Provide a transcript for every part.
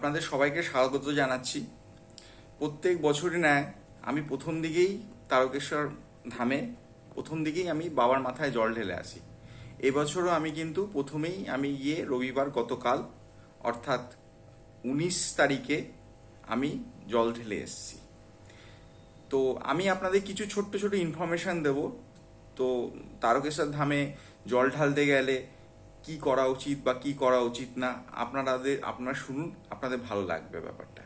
আপনাদের সবাইকে স্বাগত জানাচ্ছি। প্রত্যেক বছরই ন্যায় আমি প্রথম দিকেই তারকেশ্বর ধামে প্রথম দিকেই আমি বাবার মাথায় জল ঢেলে আসি। এবছরও আমি কিন্তু প্রথমেই আমি গিয়ে রবিবার গতকাল অর্থাৎ 19 তারিখে আমি জল ঢেলে এসেছি। তো আমি আপনাদের কিছু ছোট্ট ছোট ইনফরমেশান দেব। তো তারকেশ্বর ধামে জল ঢালতে গেলে কি করা উচিত বা কি করা উচিত না আপনারা শুনুন, আপনাদের ভালো লাগবে ব্যাপারটা।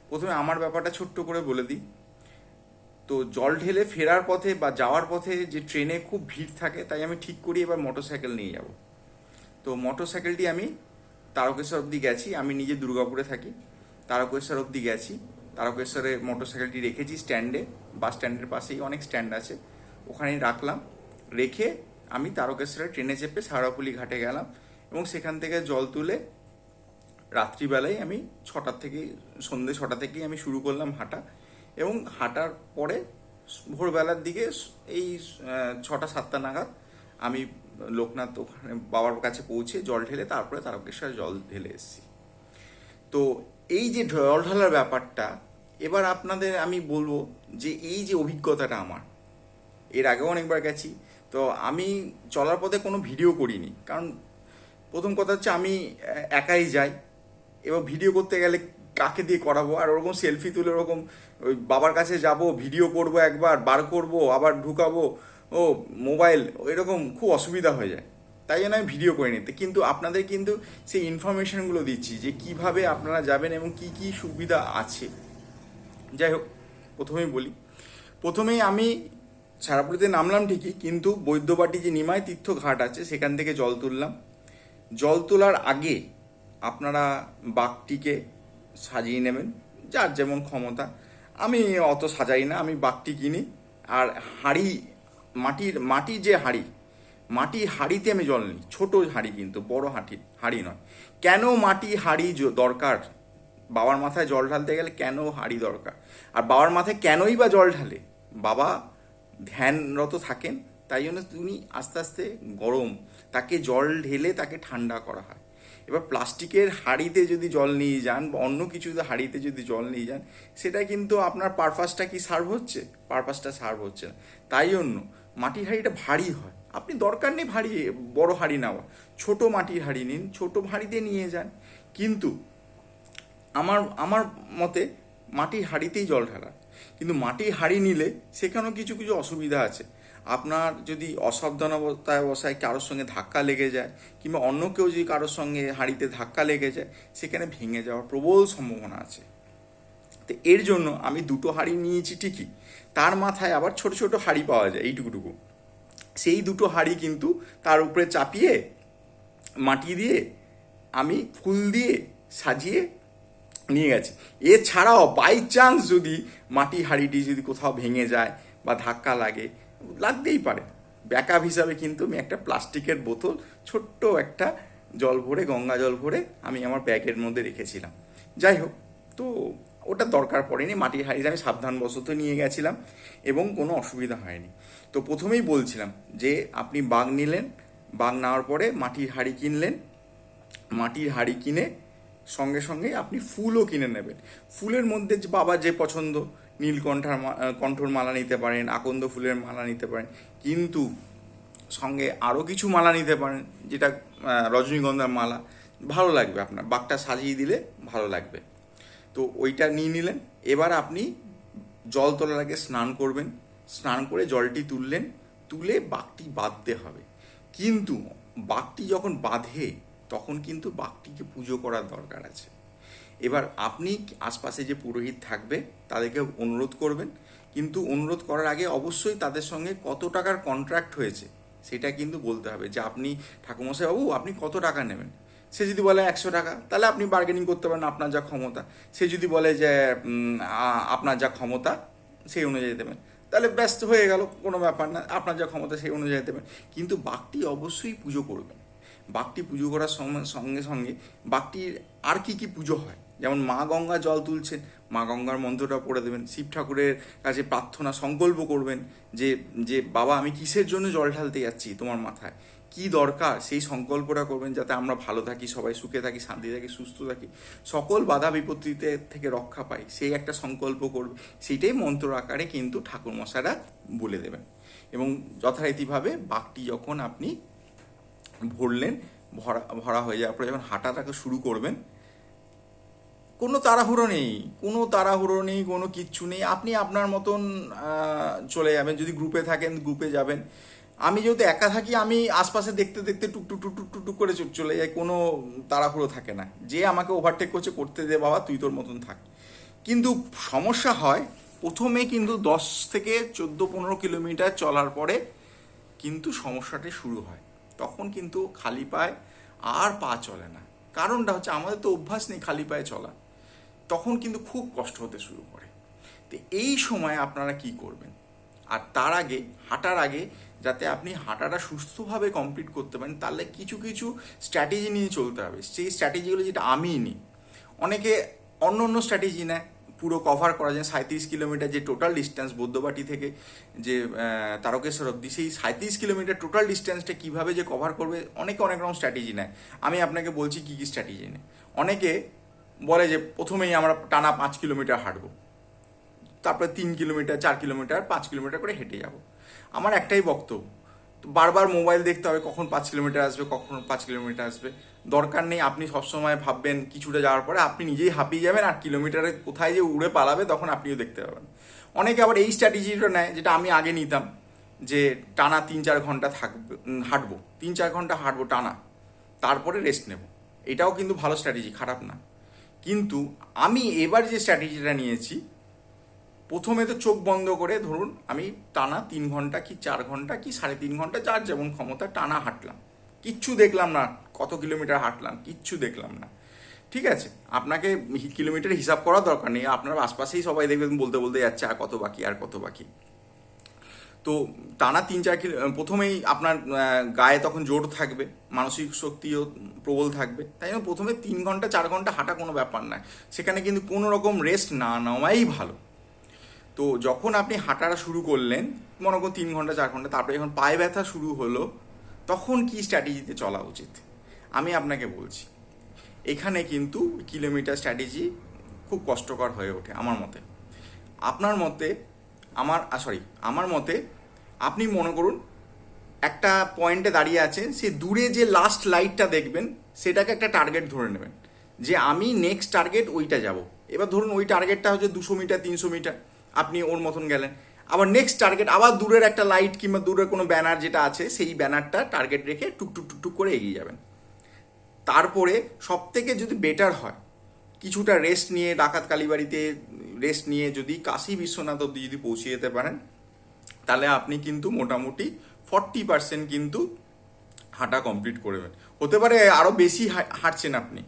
প্রথমে আমার ব্যাপারটা ছোট্ট করে বলে দিই। তো জল ঢেলে ফেরার পথে বা যাওয়ার পথে যে ট্রেনে খুব ভিড় থাকে, তাই আমি ঠিক করি এবার মোটরসাইকেল নিয়ে যাব। তো মোটরসাইকেলটি আমি তারকেশ্বর অবধি গেছি, আমি নিজে দুর্গাপুরে থাকি। তারকেশ্বর অবধি গেছি, তারকেশ্বরে মোটরসাইকেলটি রেখেছি স্ট্যান্ডে, বাস স্ট্যান্ডের পাশেই অনেক স্ট্যান্ড আছে, ওখানেই রাখলাম। রেখে আমি তারকেশ্বরে ট্রেনে চেপে সারাপুলি ঘাটে গেলাম এবং সেখান থেকে জল তুলে রাত্রিবেলায় আমি সন্ধ্যে 6টা থেকেই আমি শুরু করলাম হাঁটা। এবং হাঁটার পরে ভোরবেলার দিকে এই 6টা 7টা নাগাদ আমি লোকনাথ ওখানে বাবার কাছে পৌঁছে জল ঢেলে তারপরে তারকেশ্বর জল ঢেলে এসেছি। তো এই যে জল ঢালার ব্যাপারটা, এবার আপনাদের আমি বলবো যে এই যে অভিজ্ঞতাটা আমার, এর আগেও অনেকবার গেছি। তো আমি চলার পথে কোনো ভিডিও করিনি, কারণ প্রথম কথা হচ্ছে আমি একাই যাই। এবার ভিডিও করতে গেলে কাকে দিয়ে করাবো, আর ওরকম সেলফি তুলে ওরকম ওই বাবার কাছে যাব, ভিডিও করব, একবার বার করব, আবার ঢুকাবো ও মোবাইল, এরকম খুব অসুবিধা হয়ে যায়। তাই জন্য আমি ভিডিও করে নিতে, কিন্তু আপনাদের কিন্তু সেই ইনফরমেশনগুলো দিচ্ছি যে কিভাবে আপনারা যাবেন এবং কি কি সুবিধা আছে। যাই হোক, প্রথমেই বলি, প্রথমেই আমি সারাপুরিতে নামলাম ঠিকই, কিন্তু বৈদ্যবাটি যে নিমাই তীর্থ ঘাট আছে সেখান থেকে জল তুললাম। জল তোলার আগে আপনারা বাঘটিকে সাজিয়ে নেবেন, যার যেমন ক্ষমতা। আমি অত সাজাই না, আমি বাঘটি কিনি। আর হাঁড়ি, মাটির যে মাটির হাঁড়িতে আমি জল নিই, ছোট হাঁড়ি, কিন্তু বড় হাঁড়ি নয়। কেন মাটি হাঁড়ি দরকার বাবার মাথায় জল ঢালতে গেলে? কেন হাঁড়ি দরকার? আর বাবার মাথায় কেনই বা জল ঢালে? বাবা ধ্যানরত থাকেন, তাই জন্য তিনি আস্তে আস্তে গরম, তাকে জল ঢেলে তাকে ঠান্ডা করা হয়। এবার প্লাস্টিকের হাঁড়িতে যদি জল নিয়ে যান বা অন্য কিছু হাঁড়িতে যদি জল নিয়ে যান, সেটা কিন্তু আপনার পারপাসটা কি সার্ভ হচ্ছে? পারপাসটা সার্ভ হচ্ছে না। তাই জন্য মাটির হাঁড়িটা ভারী হয়। আপনি দরকার নেই বড় হাঁড়ি নেওয়া, ছোট মাটির হাঁড়ি নিন, ছোট হাঁড়িতে নিয়ে যান। কিন্তু আমার আমার মতে মাটির হাঁড়িতেই জল ঢালা। কিন্তু মাটির হাঁড়ি নিলে সেখানেও কিছু কিছু অসুবিধা আছে। আপনার যদি অসাবধানতায় বসায় কারোর সঙ্গে ধাক্কা লেগে যায়, কিংবা অন্য কেউ যদি কারোর সঙ্গে হাঁড়িতে ধাক্কা লেগে যায়, সেখানে ভেঙে যাওয়ার প্রবল সম্ভাবনা আছে। তো এর জন্য আমি দুটো হাঁড়ি নিয়েছি ঠিকই, তার মাথায় আবার ছোট ছোট হাঁড়ি পাওয়া যায় এইটুকুটুকু। সেই দুটো হাঁড়ি কিন্তু তার উপরে চাপিয়ে মাটি দিয়ে আমি ফুল দিয়ে সাজিয়ে নিয়ে গেছি। এছাড়াও বাই চান্স যদি মাটি হাঁড়িটি যদি কোথাও ভেঙে যায় বা ধাক্কা লাগতেই পারে, ব্যাকআপ হিসাবে কিন্তু আমি একটা প্লাস্টিকের বোতল, ছোট্ট একটা জল ভরে, গঙ্গা জল ভরে আমি আমার ব্যাগের মধ্যে রেখেছিলাম। যাই হোক, তো ওটা দরকার পড়েনি। মাটির হাঁড়িটা আমি সাবধানবশত নিয়ে গেছিলাম এবং কোনো অসুবিধা হয়নি। তো প্রথমেই বলছিলাম যে আপনি বাঘ নিলেন, বাঘ নেওয়ার পরে মাটির হাঁড়ি কিনলেন, মাটির হাঁড়ি কিনে সঙ্গে সঙ্গে আপনি ফুলও কিনে নেবেন। ফুলের মধ্যে বাবার যে পছন্দ, কণ্ঠর মালা নিতে পারেন, আকন্দ ফুলের মালা নিতে পারেন, কিন্তু সঙ্গে আরও কিছু মালা নিতে পারেন, যেটা রজনীগন্ধার মালা ভালো লাগবে, আপনার বাঘটা সাজিয়ে দিলে ভালো লাগবে। তো ওইটা নিয়ে নিলেন। এবার আপনি জল তোলার আগে স্নান করবেন, স্নান করে জলটি তুলে বাঘটি বাঁধতে হবে। কিন্তু বাঘটি যখন বাঁধে তখন কিন্তু বাঘটিকে পুজো করার দরকার আছে। এবার আপনি আশপাশে যে পুরোহিত থাকবে তাদেরকে অনুরোধ করবেন, কিন্তু অনুরোধ করার আগে অবশ্যই তাদের সঙ্গে কত টাকার কন্ট্রাক্ট হয়েছে সেটা কিন্তু বলতে হবে, যে আপনি ঠাকুরমশাই বাবু আপনি কত টাকা নেবেন। সে যদি বলে 100 টাকা, তাহলে আপনি বার্গেনিং করতে পারেন আপনার যা ক্ষমতা। সে যদি বলে যে আপনার যা ক্ষমতা সেই অনুযায়ী দেবেন, তাহলে ব্যস্ত হয়ে গেল, কোনো ব্যাপার না, আপনার যা ক্ষমতা সেই অনুযায়ী দেবেন। কিন্তু বাঘটি অবশ্যই পুজো করবেন। বাঘটি পুজো করার সঙ্গে সঙ্গে বাঘটির আর কি কি পুজো হয়, যেমন মা গঙ্গা জল তুলছেন, মা গঙ্গার মন্ত্রটা পড়ে দেবেন, শিব ঠাকুরের কাছে প্রার্থনা সংকল্প করবেন যে যে বাবা আমি কিসের জন্য জল ঢালতে যাচ্ছি তোমার মাথায়, কি দরকার সেই সংকল্পটা করবেন, যাতে আমরা ভালো থাকি, সবাই সুখে থাকি, শান্তি থাকি, সুস্থ থাকি, সকল বাধা বিপত্তিতে থেকে রক্ষা পাই, সেই একটা সংকল্প করবে। সেইটাই মন্ত্র আকারে কিন্তু ঠাকুরমশাইরা বলে দেবেন। এবং যথারীতিভাবে বাঘটি যখন আপনি ভরলেন, ভরা ভরা হয়ে যাওয়ার পরে যখন হাঁটাটাকে শুরু করবেন, কোনো তাড়াহুড়ো নেই, কোনো তাড়াহুড়ো নেই, কোনো কিচ্ছু নেই। আপনি আপনার মতন চলে যাবেন। যদি গ্রুপে থাকেন গ্রুপে যাবেন। আমি যেহেতু একা থাকি, আমি আশপাশে দেখতে দেখতে টুকটুক টুকটুক টুকটুক করে চলে যাই, কোনো তাড়াহুড়ো থাকে না। যে আমাকে ওভারটেক করছে করতে দে বাবা, তুই তোর মতন থাক। কিন্তু সমস্যা হয় প্রথমে, কিন্তু 10 থেকে 14-15 কিলোমিটার চলার পরে কিন্তু সমস্যাটা শুরু হয়। তখন কিন্তু খালি পায়ে আর পা চলে না। কারণটা হচ্ছে আমাদের তো অভ্যাস নেই খালি পায়ে চলা। তখন কিন্তু খুব কষ্ট হতে শুরু করে। তো এই সময় আপনারা কি করবেন? আর তার আগে, হাঁটার আগে, যাতে আপনি হাঁটাটা সুস্থভাবে কমপ্লিট করতে পারেন, তাহলে কিছু কিছু স্ট্র্যাটেজি নিয়ে চলতে হবে। সেই স্ট্র্যাটেজিগুলো যেটা আমি নিই, অনেকে অন্য অন্য স্ট্র্যাটেজি নেয় পুরো কভার করা যায়। 37 কিলোমিটার যে টোটাল ডিস্টেন্স বৈদ্যবাটি থেকে যে তারকেশ্বর অবধি, সেই 37 কিলোমিটার টোটাল ডিস্টেন্সটা কীভাবে যে কভার করবে, অনেকে অনেক রকম স্ট্র্যাটেজি নেয়। আমি আপনাকে বলছি কী কী স্ট্র্যাটেজি নেয়। অনেকে বলে যে প্রথমেই আমরা টানা 5 কিলোমিটার হাঁটবো, তারপরে 3 কিলোমিটার, 4 কিলোমিটার, 5 কিলোমিটার করে হেঁটে যাব। আমার একটাই বক্তব্য, বারবার মোবাইল দেখতে হবে কখন 5 কিলোমিটার আসবে, কখন 5 কিলোমিটার আসবে। দরকার নেই। আপনি সবসময় ভাববেন কিছুটা যাওয়ার পরে আপনি নিজেই হাঁপিয়ে যাবেন, আর কিলোমিটারে কোথায় যে উড়ে পালাবে তখন আপনিও দেখতে পাবেন। অনেকে আবার এই স্ট্র্যাটেজিটা নেয়, যেটা আমি আগে নিতাম, যে টানা 3-4 ঘন্টা থাকবে, হাঁটবো, 3-4 ঘন্টা হাঁটবো টানা, তারপরে রেস্ট নেব। এটাও কিন্তু ভালো স্ট্র্যাটেজি, খারাপ না। কিন্তু আমি এবার যে স্ট্র্যাটেজিটা নিয়েছি, প্রথমে তো চোখ বন্ধ করে ধরুন আমি টানা 3 ঘন্টা কি 4 ঘন্টা কি 3.5 ঘন্টা, যার যেমন ক্ষমতা, টানা হাঁটলাম। কিচ্ছু দেখলাম না কত কিলোমিটার হাঁটলাম, কিচ্ছু দেখলাম না। ঠিক আছে, আপনাকে কিলোমিটার হিসাব করার দরকার নেই। আপনার আশপাশেই সবাই দেখবেন বলতে বলতে যাচ্ছে আর কত বাকি, আর কত বাকি। তো টানা 3-4 কিলো, প্রথমেই আপনার গায়ে তখন জোর থাকবে, মানসিক শক্তিও প্রবল থাকবে। তাই জন্য প্রথমে 3 ঘন্টা 4 ঘন্টা হাঁটা কোনো ব্যাপার না, সেখানে কিন্তু কোনো রকম রেস্ট না নেওয়াই ভালো। তো যখন আপনি হাঁটাটা শুরু করলেন, মনে করুন 3 ঘন্টা 4 ঘন্টা, তারপরে যখন পায়ে ব্যথা শুরু হলো, তখন কি স্ট্র্যাটেজিতে চলা উচিত আমি আপনাকে বলছি। এখানে কিন্তু কিলোমিটার স্ট্র্যাটেজি খুব কষ্টকর হয়ে ওঠে আমার মতে। আপনার মতে, আমার মতে আপনি মনে করুন একটা পয়েন্টে দাঁড়িয়ে আছেন, সে দূরে যে লাস্ট লাইটটা দেখবেন সেটাকে একটা টার্গেট ধরে নেবেন, যে আমি নেক্সট টার্গেট ওইটা যাব। এবার ধরুন ওই টার্গেটটা হচ্ছে 200 মিটার 300 মিটার, আপনি ওর মতন গেলেন। আবার নেক্সট টার্গেট আবার দূরের একটা লাইট কিংবা দূরের কোনো ব্যানার যেটা আছে, সেই ব্যানারটা টার্গেট রেখে টুকটুক টুকটুক করে এগিয়ে যাবেন। তারপরে সব থেকে যদি বেটার হয়, কিছুটা রেস্ট নিয়ে, ডাকাত কালীবাড়িতে রেস্ট নিয়ে যদি কাশী বিশ্বনাথ অব্দি যদি পৌঁছে যেতে পারেন, তাহলে আপনি কিন্তু মোটামুটি 40% কিন্তু হাঁটা কমপ্লিট করবেন। হতে পারে আরও বেশি হাঁটছেন আপনি,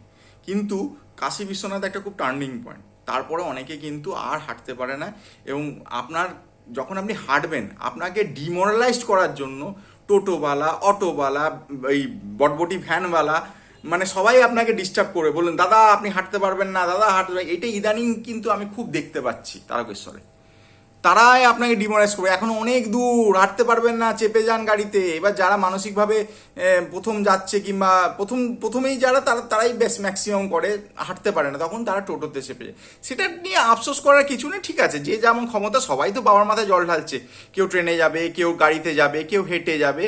কিন্তু কাশী বিশ্বনাথ একটা খুব টার্নিং পয়েন্ট। তারপরে অনেকে কিন্তু আর হাঁটতে পারে না। এবং আপনার যখন আপনি হাঁটবেন, আপনাকে ডিমোরালাইজ করার জন্য টোটোওয়ালা, অটোওয়ালা, এই বটবটি ভ্যানওয়ালা, মানে সবাই আপনাকে ডিস্টার্ব করে বললেন দাদা আপনি হাঁটতে পারবেন না, দাদা হাঁটতে পারবেন। এটা ইদানিং কিন্তু আমি খুব দেখতে পাচ্ছি তারকেশ্বরে। তারাই আপনাকে ডিমোরাইজ করবে, এখন অনেক দূর হাঁটতে পারবেন না, চেপে যান গাড়িতে। এবার যারা মানসিকভাবে প্রথম যাচ্ছে, কিংবা প্রথমেই যারা তারাই বেশ ম্যাক্সিমাম করে হাঁটতে পারে না, তখন তারা টোটোতে চেপে যায়। সেটা নিয়ে আফসোস করার কিছু নেই, ঠিক আছে, যে যেমন ক্ষমতা, সবাই তো বাবার মাথায় জল ঢালছে। কেউ ট্রেনে যাবে, কেউ গাড়িতে যাবে, কেউ হেঁটে যাবে,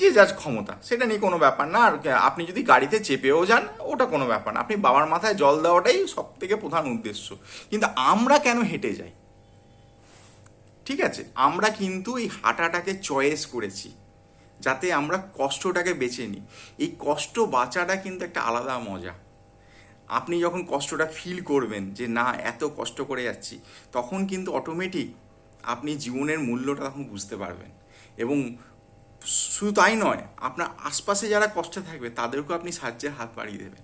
যে যার ক্ষমতা, সেটা নিয়ে কোনো ব্যাপার না। আর আপনি যদি গাড়িতে চেপেও যান, ওটা কোনো ব্যাপার না। আপনি বাবার মাথায় জল দেওয়াটাই সব থেকে প্রধান উদ্দেশ্য। কিন্তু আমরা কেন হেঁটে যাই? ঠিক আছে, আমরা কিন্তু এই হাঁটাটাকে চয়েস করেছি যাতে আমরা কষ্টটাকে বেছে নিই। এই কষ্ট বাঁচাটা কিন্তু একটা আলাদা মজা। আপনি যখন কষ্টটা ফিল করবেন যে না এত কষ্ট করে যাচ্ছি, তখন কিন্তু অটোমেটিক আপনি জীবনের মূল্যটা তখন বুঝতে পারবেন। এবং শুধু তাই নয়, আপনার আশপাশে যারা কষ্টে থাকবে তাদেরকেও আপনি সাহায্যের হাত বাড়িয়ে দেবেন।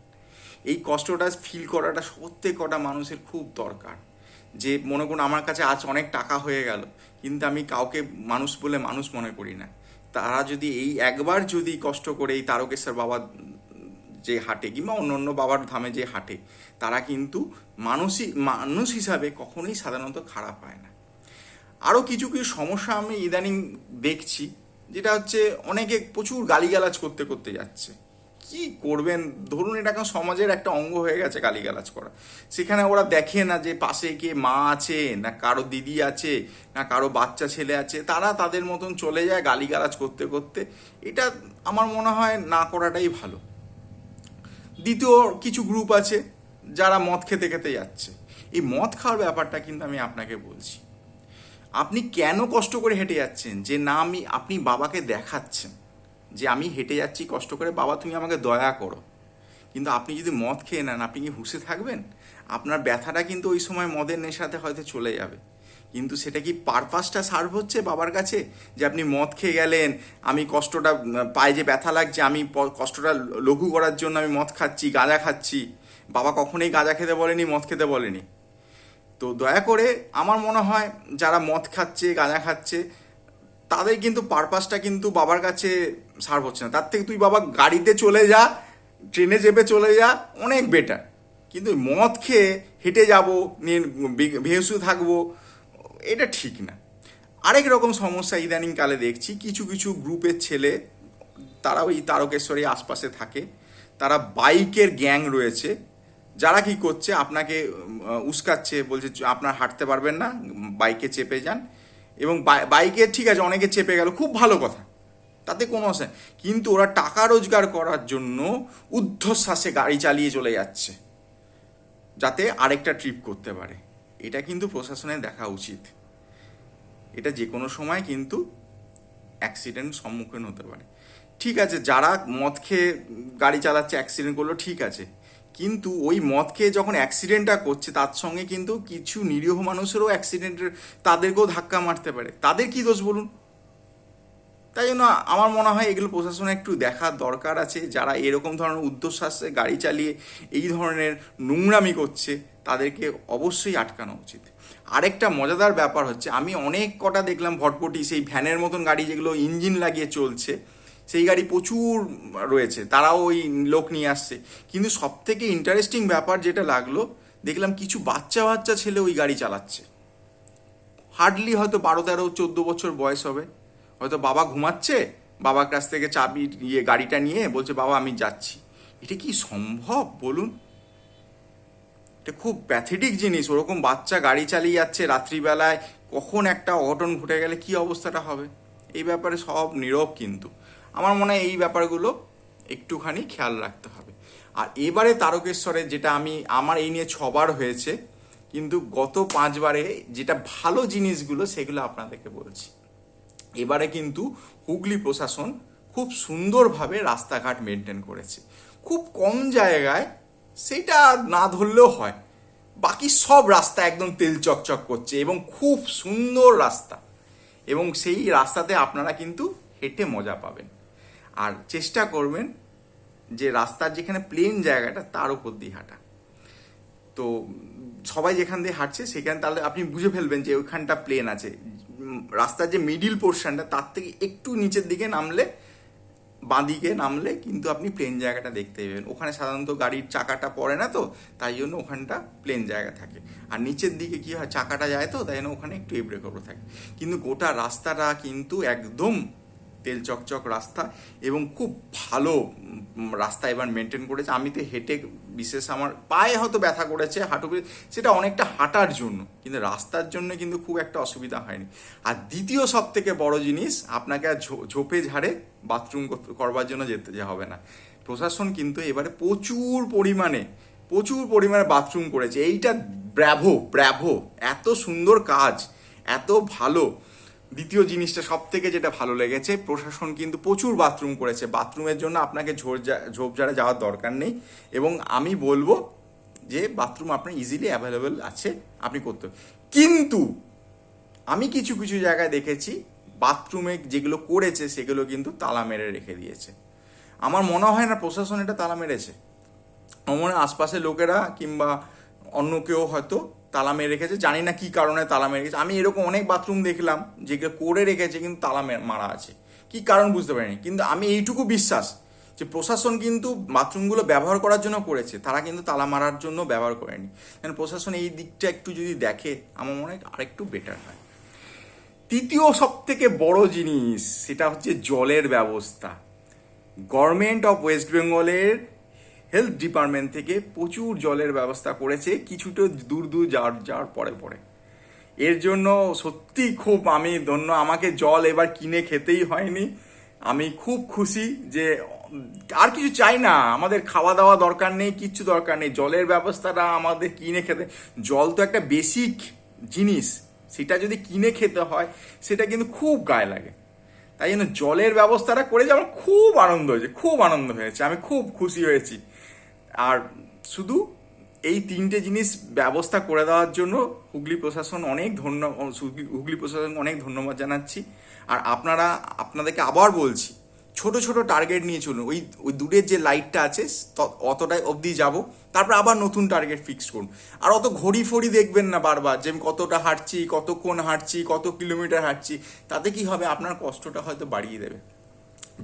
এই কষ্টটা ফিল করাটা প্রত্যেক কটা মানুষের খুব দরকার। যে মনে করুন আমার কাছে আজ অনেক টাকা হয়ে গেল, কিন্তু আমি কাউকে মানুষ বলে মানুষ মনে করি না। তারা যদি এই একবার যদি কষ্ট করে এই তারকেশ্বর বাবা যে হাঁটে, কিংবা অন্য অন্য বাবার ধামে যে হাঁটে, তারা কিন্তু মানুষ হিসাবে কখনোই সাধারণত খারাপ হয় না। আরও কিছু কিছু সমস্যা আমি ইদানিং দেখছি, যেটা হচ্ছে অনেকে প্রচুর গালিগালাজ করতে করতে যাচ্ছে। কি করবেন, ধরুন এটা এখন সমাজের একটা অঙ্গ হয়ে গেছে গালিগালাজ করা। সেখানে ওরা দেখে না যে পাশে কে মা আছে, না কারো দিদি আছে, না কারো বাচ্চা ছেলে আছে, তারা তাদের মতন চলে যায় গালিগালাজ করতে করতে। এটা আমার মনে হয় না করাটাই ভালো। দ্বিতীয় কিছু গ্রুপ আছে যারা মদ খেতে খেতে যাচ্ছে। এই মদ খাওয়ার ব্যাপারটা কিন্তু আমি আপনাকে বলছি, আপনি কেন কষ্ট করে হেঁটে যাচ্ছেন? যে না আপনি বাবাকে দেখাচ্ছেন যে আমি হেঁটে যাচ্ছি কষ্ট করে, বাবা তুমি আমাকে দয়া করো। কিন্তু আপনি যদি মদ খেয়ে নেন, আপনি কি হুঁশে থাকবেন? আপনার ব্যথাটা কিন্তু ওই সময় মদের নেশাতে হয়তো চলে যাবে, কিন্তু সেটা কি পারপাসটা সার্ভ হচ্ছে বাবার কাছে? যে আপনি মদ খেয়ে গেলেন, আমি কষ্টটা পায়ে যে ব্যথা লাগছে, আমি কষ্টটা লঘু করার জন্য আমি মদ খাচ্ছি, গাঁজা খাচ্ছি। বাবা কখনোই গাঁজা খেতে বলেনি, মদ খেতে বলেনি। তো দয়া করে আমার মনে হয় যারা মদ খাচ্ছে, গাঁজা খাচ্ছে, তাদের কিন্তু পারপাসটা কিন্তু বাবার কাছে সার্ভ হচ্ছে না। তার থেকে তুই বাবা গাড়িতে চলে যা, ট্রেনে চেপে চলে যা, অনেক বেটার। কিন্তু মদ খেয়ে হেঁটে যাবো, নিয়ে ভেসু থাকবো, এটা ঠিক না। আরেক রকম সমস্যা ইদানিং কালে দেখছি, কিছু কিছু গ্রুপের ছেলে, তারা ওই তারকেশ্বরী আশপাশে থাকে, তারা বাইকের গ্যাং রয়েছে, যারা কি করছে আপনাকে উস্কাচ্ছে, বলছে আপনার হাঁটতে পারবেন না, বাইকে চেপে যান। এবং বাইকে ঠিক আছে অনেকে চেপে গেল, খুব ভালো কথা, তাতে কোনো অসুবিধা, কিন্তু ওরা টাকা রোজগার করার জন্য ঊর্ধ্বশ্বাসে গাড়ি চালিয়ে চলে যাচ্ছে যাতে আরেকটা ট্রিপ করতে পারে। এটা কিন্তু প্রশাসনের দেখা উচিত। এটা যে কোনো সময় কিন্তু অ্যাক্সিডেন্ট সম্মুখীন হতে পারে। ঠিক আছে, যারা মদ খেয়ে গাড়ি চালাচ্ছে অ্যাক্সিডেন্ট করলো, ঠিক আছে, কিন্তু ওই মদ খেয়ে যখন অ্যাক্সিডেন্টটা করছে, তার সঙ্গে কিন্তু কিছু নিরীহ মানুষেরও অ্যাক্সিডেন্টের, তাদেরকেও ধাক্কা মারতে পারে। তাদের কি দোষ বলুন? তাই জন্য আমার মনে হয় এগুলো প্রশাসনের একটু দেখার দরকার আছে। যারা এরকম ধরনের ঊর্ধ্বশ্বাসে গাড়ি চালিয়ে এই ধরনের নোংরামি করছে, তাদেরকে অবশ্যই আটকানো উচিত। আরেকটা মজাদার ব্যাপার হচ্ছে, আমি অনেক কটা দেখলাম ভটভটি, সেই ভ্যানের মতন গাড়ি যেগুলো ইঞ্জিন লাগিয়ে চলছে, সেই গাড়ি প্রচুর রয়েছে, তারাও ওই লোক নিয়ে আসছে। কিন্তু সব থেকে ইন্টারেস্টিং ব্যাপার যেটা লাগলো, দেখলাম কিছু বাচ্চা বাচ্চা ছেলে ওই গাড়ি চালাচ্ছে। হার্ডলি হয়তো 12, 13, 14 বছর বয়স হবে। হয়তো বাবা ঘুমাচ্ছে, বাবার কাছ থেকে চাবি গাড়িটা নিয়ে বলছে বাবা আমি যাচ্ছি। এটা কি সম্ভব বলুন? এটা খুব প্যাথেটিক জিনিস। ওরকম বাচ্চা গাড়ি চালিয়ে যাচ্ছে রাত্রিবেলায়, কখন একটা অঘটন ঘটে গেলে কি অবস্থাটা হবে? এই ব্যাপারে সব নীরব। কিন্তু আমার মনে হয় এই ব্যাপারগুলো একটুখানি খেয়াল রাখতে হবে। আর এবারে তারকেশ্বরে যেটা আমার এই নিয়ে 6বার হয়েছে, কিন্তু গত 5বারে যেটা ভালো জিনিসগুলো সেগুলো আপনাদেরকে বলছি। এবারে কিন্তু হুগলি প্রশাসন খুব সুন্দরভাবে রাস্তাঘাট মেনটেন করেছে। খুব কম জায়গায়, সেটা না ধরলেও হয়, বাকি সব রাস্তা একদম তেল চকচক করছে এবং খুব সুন্দর রাস্তা, এবং সেই রাস্তাতে আপনারা কিন্তু হেঁটে মজা পাবেন। আর চেষ্টা করবেন যে রাস্তার যেখানে প্লেন জায়গাটা তার উপর দিয়ে হাঁটা। তো সবাই যেখান দিয়ে হাঁটছে সেখানে তাহলে আপনি বুঝে ফেলবেন যে ওইখানটা প্লেন আছে। রাস্তার যে মিডিল পোর্শনটা, তার থেকে একটু নিচের দিকে নামলে, বাঁদিকে নামলে কিন্তু আপনি প্লেন জায়গাটা দেখতে পাবেন। ওখানে সাধারণত গাড়ির চাকাটা পড়ে না, তো তাই জন্য ওখানটা প্লেন জায়গা থাকে। আর নিচের দিকে কি হয়, চাকাটা যায়, তো তাই জন্য ওখানে একটু এবড়ে খেবড়ে থাকে। কিন্তু গোটা রাস্তাটা কিন্তু একদম তেল চকচক রাস্তা, এবং খুব ভালো রাস্তা এবার মেনটেন করেছে। আমি তো হেঁটে, বিশেষ আমার পায়ে হয়তো ব্যথা করেছে, সেটা অনেকটা হাঁটার জন্য, কিন্তু রাস্তার জন্য কিন্তু খুব একটা অসুবিধা হয়নি। আর দ্বিতীয় সব থেকে বড় জিনিস, আপনাকে আর ঝোপে ঝাড়ে বাথরুম করবার জন্য যেতে হবে না। প্রশাসন কিন্তু এবারে প্রচুর পরিমাণে বাথরুম করেছে। এইটা ব্র্যাভো, এত সুন্দর কাজ, এত ভালো। দ্বিতীয় জিনিসটা সব থেকে যেটা ভালো লেগেছে, প্রশাসন কিন্তু প্রচুর বাথরুম করেছে। বাথরুমের জন্য আপনাকে ঝোপঝাড়ে যাওয়ার দরকার নেই, এবং আমি বলবো যে বাথরুম আপনার ইজিলি অ্যাভেলেবেল আছে, আপনি করতে। কিন্তু আমি কিছু কিছু জায়গায় দেখেছি বাথরুমে যেগুলো করেছে সেগুলো কিন্তু তালা মেরে রেখে দিয়েছে। আমার মনে হয় না প্রশাসন এটা তালা মেরেছে। আমার মনে হয় আশপাশের লোকেরা কিংবা অন্য কেউ হয়তো তালা মেরে রেখেছে, জানি না কি কারণে তালা মেরে রেখেছে। আমি এরকম অনেক বাথরুম দেখলাম যেগুলো করে রেখেছে কিন্তু তালা মারা আছে, কি কারণ বুঝতে পারিনি। কিন্তু আমি এইটুকু বিশ্বাস যে প্রশাসন কিন্তু বাথরুমগুলো ব্যবহার করার জন্য করেছে, তারা কিন্তু তালা মারার জন্য ব্যবহার করেনি। কারণ প্রশাসন এই দিকটা একটু যদি দেখে, আমার মনে হয় আরেকটু বেটার হয়। তৃতীয় সব থেকে বড় জিনিস সেটা হচ্ছে জলের ব্যবস্থা। গভর্নমেন্ট অফ ওয়েস্ট বেঙ্গলের হেলথ ডিপার্টমেন্ট থেকে প্রচুর জলের ব্যবস্থা করেছে, কিছুটা দূর দূর যাওয়ার পরে পরে। এর জন্য সত্যি খুব আমি ধন্য, আমাকে জল এবার কিনে খেতেই হয়নি। আমি খুব খুশি যে আর কিছু চাই না, আমাদের খাওয়া দাওয়া দরকার নেই, কিচ্ছু দরকার নেই, জলের ব্যবস্থাটা আমাদের কিনে খেতে। জল তো একটা বেসিক জিনিস, সেটা যদি কিনে খেতে হয় সেটা কিন্তু খুব গায়ে লাগে। তাই জন্য জলের ব্যবস্থাটা করে যে আমার খুব আনন্দ হয়েছে, খুব আনন্দ হয়েছে, আমি খুব খুশি হয়েছি। আর শুধু এই তিনটে জিনিস ব্যবস্থা করে দেওয়ার জন্য হুগলি প্রশাসন হুগলি প্রশাসন অনেক ধন্যবাদ জানাচ্ছি। আর আপনাদেরকে আবার বলছি, ছোট ছোট টার্গেট নিয়ে চলুন। ওই দূরের যে লাইটটা আছে অতটাই অবধি যাব, তারপর আবার নতুন টার্গেট ফিক্স করুন। আর অত ঘড়ি ফড়ি দেখবেন না বারবার, যে আমি কতটা হাঁটছি, কতক্ষণ হাঁটছি, কত কিলোমিটার হাঁটছি, তাতে কি হবে, আপনার কষ্টটা হয়তো বাড়িয়ে দেবে।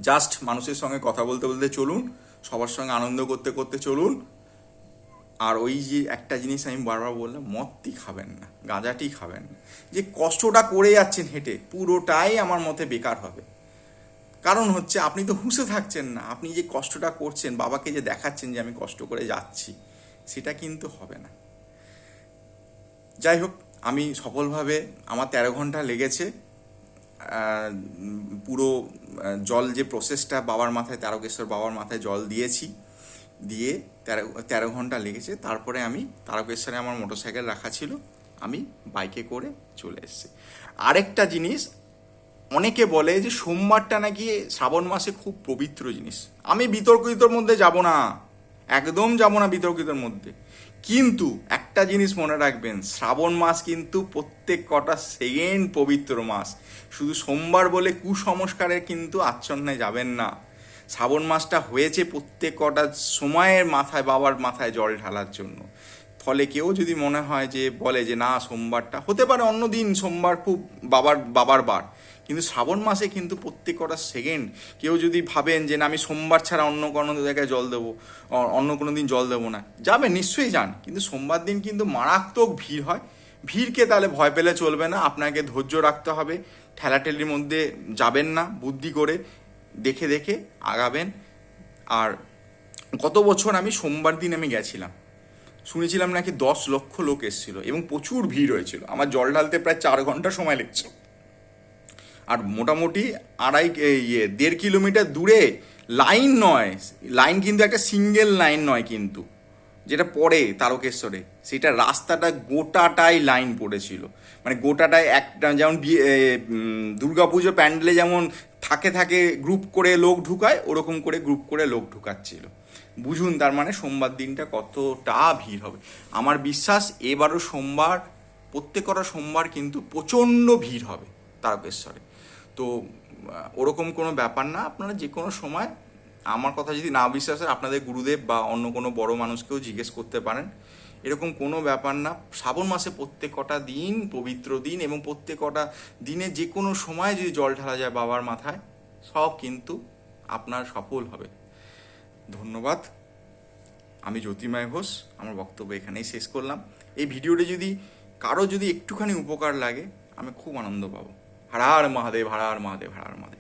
জাস্ট মানুষের সঙ্গে কথা বলতে বলতে চলুন, সবার সঙ্গে আনন্দ করতে করতে চলুন। আর ওই যে একটা জিনিস আমি বারবার বললাম, মদটি খাবেন না, গাঁজাটি খাবেন না। যে কষ্টটা করে যাচ্ছেন হেঁটে, পুরোটাই আমার মতে বেকার হবে। কারণ হচ্ছে আপনি তো হুঁশে থাকছেন না, আপনি যে কষ্টটা করছেন, বাবাকে যে দেখাচ্ছেন যে আমি কষ্ট করে যাচ্ছি, সেটা কিন্তু হবে না। যাই হোক, আমি সফলভাবে, আমার 13 ঘন্টা লেগেছে পুরো জল যে প্রসেসটা, বাবার মাথায়, তারকেশ্বর বাবার মাথায় জল দিয়েছি, দিয়ে 13 ঘন্টা লেগেছে। তারপরে আমি তারকেশ্বরে আমার মোটরসাইকেল রাখা ছিল, আমি বাইকে করে চলে এসেছি। আরেকটা জিনিস, অনেকে বলে যে সোমবারটা নাকি শ্রাবণ মাসে খুব পবিত্র জিনিস। আমি বিতর্কিতর মধ্যে যাব না, একদম যাব না বিতর্কিতর মধ্যে। কিন্তু একটা জিনিস মনে রাখবেন, শ্রাবণ মাস কিন্তু প্রত্যেক কটা সেকেন্ড পবিত্র মাস। শুধু সোমবার বলে কুসংস্কারের কিন্তু আচ্ছন্নে যাবেন না। শ্রাবণ মাসটা হয়েছে প্রত্যেক কটা সময়ের মাথায়, বাবার মাথায় জল ঢালার জন্য। ফলে কেউ যদি মনে হয় যে বলে যে না সোমবারটা হতে পারে অন্য দিন, সোমবার খুব বাবার বার, কিন্তু শ্রাবণ মাসে কিন্তু প্রত্যেক কটা সেকেন্ড কেউ যদি ভাবেন যে না আমি সোমবার ছাড়া অন্য কোনো জায়গায় জল দেবো, অন্য কোনো দিন জল দেবো না, যাবেন, নিশ্চয়ই যান, কিন্তু সোমবার দিন কিন্তু মারাত্মক ভিড় হয়। ভিড়কে তাহলে ভয় পেলে চলবে না, আপনাকে ধৈর্য রাখতে হবে, ঠেলাঠেলির মধ্যে যাবেন না, বুদ্ধি করে দেখে দেখে আগাবেন। আর গত বছর আমি সোমবার দিন আমি গেছিলাম, শুনেছিলাম নাকি 10 লক্ষ লোক এসেছিল এবং প্রচুর ভিড় হয়েছিল। আমার জল ঢালতে প্রায় 4 ঘন্টা সময় লেগেছিল। আর মোটামুটি 1.5 কিলোমিটার দূরে লাইন নয়, লাইন কিন্তু একটা সিঙ্গেল লাইন নয় কিন্তু, যেটা পড়ে তারকেশ্বরে, সেটা রাস্তাটা গোটাটাই লাইন পড়েছিল। মানে গোটাটাই একটা, যেমন দুর্গাপুজো প্যান্ডেলে যেমন থাকে গ্রুপ করে লোক ঢুকায়, ওরকম করে গ্রুপ করে লোক ঢুকাচ্ছিল। বুঝুন তার মানে সোমবার দিনটা কতটা ভিড় হবে। আমার বিশ্বাস এবারও সোমবার, প্রত্যেকটা সোমবার কিন্তু প্রচণ্ড ভিড় হবে তারকেশ্বরে। তো ওরকম কোনো ব্যাপার না, আপনারা যে কোনো সময়, আমার কথা যদি না বিশ্বাস হয় আপনাদের গুরুদেব বা অন্য কোনো বড় মানুষকেও জিজ্ঞেস করতে পারেন, এরকম কোনো ব্যাপার না। শ্রাবণ মাসে প্রত্যেক কটা দিন পবিত্র দিন, এবং প্রত্যেক কটা দিনে যে কোনো সময় যদি জল ঢালা যায় বাবার মাথায়, সব কিন্তু আপনার সফল হবে। ধন্যবাদ। আমি জ্যোতির্ময় ঘোষ, আমার বক্তব্য এখানেই শেষ করলাম। এই ভিডিওটি যদি কারো যদি একটুখানি উপকার লাগে, আমি খুব আনন্দ পাবো। হর হর মহাদেব, হর হর মহাদেব, হর হর মহাদেব।